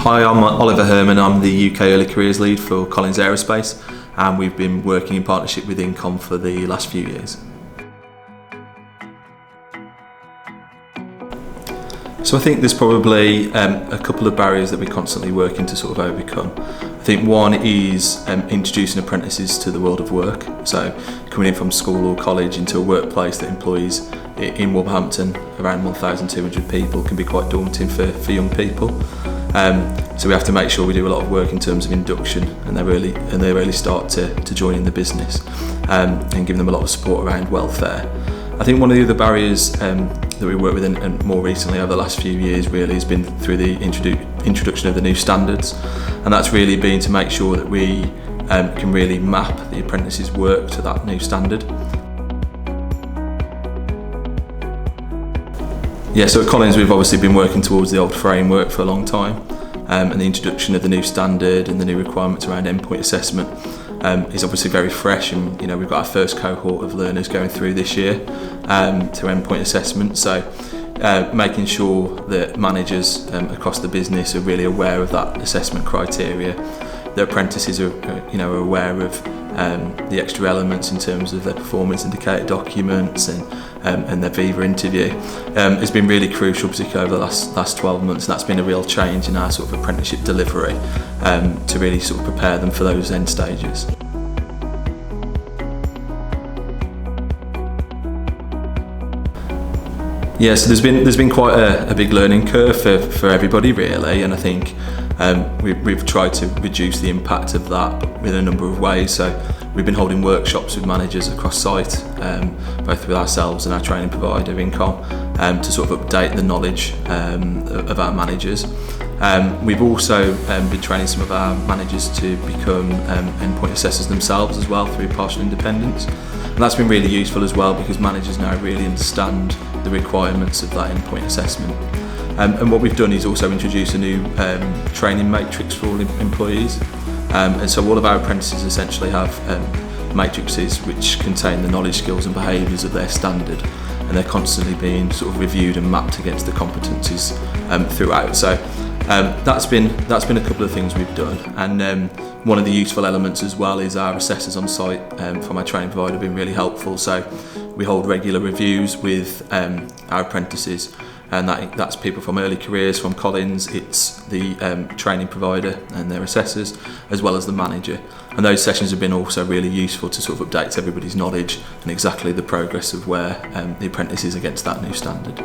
Hi, I'm Oliver Herrmann. I'm the UK Early Careers Lead for Collins Aerospace, and we've been working in partnership with In-Comm for the last few years. So I think there's probably a couple of barriers that we're constantly working to sort of overcome. I think one is introducing apprentices to the world of work. So coming in from school or college into a workplace that employs in Wolverhampton around 1,200 people can be quite daunting for young people. So we have to make sure we do a lot of work in terms of induction and they really start to join in the business and give them a lot of support around welfare. I think one of the other barriers that we work with and more recently over the last few years really has been through the introduction of the new standards, and that's really been to make sure that we can really map the apprentices' work to that new standard. Yeah, so at Collins we've obviously been working towards the old framework for a long time, and the introduction of the new standard and the new requirements around endpoint assessment is obviously very fresh, and we've got our first cohort of learners going through this year to endpoint assessment. So making sure that managers across the business are really aware of that assessment criteria. The apprentices are aware of the extra elements in terms of their performance indicator documents and their Viva interview. It's been really crucial, particularly over the last 12 months, and that's been a real change in our sort of apprenticeship delivery to really sort of prepare them for those end stages. Yeah, so there's been quite a big learning curve for everybody really, and I think we've tried to reduce the impact of that in a number of ways. So we've been holding workshops with managers across site, both with ourselves and our training provider In-Comm, to sort of update the knowledge of our managers. We've also been training some of our managers to become endpoint assessors themselves as well through partial independence. And that's been really useful as well because managers now really understand the requirements of that endpoint assessment. And what we've done is also introduce a new training matrix for all employees. And so all of our apprentices essentially have matrices which contain the knowledge, skills and behaviours of their standard, and they're constantly being sort of reviewed and mapped against the competencies throughout. So that's been a couple of things we've done, and one of the useful elements as well is our assessors on site from our training provider have been really helpful. So we hold regular reviews with our apprentices, and that's people from early careers, from Collins, it's the training provider and their assessors, as well as the manager. And those sessions have been also really useful to sort of update everybody's knowledge and exactly the progress of where the apprentice is against that new standard.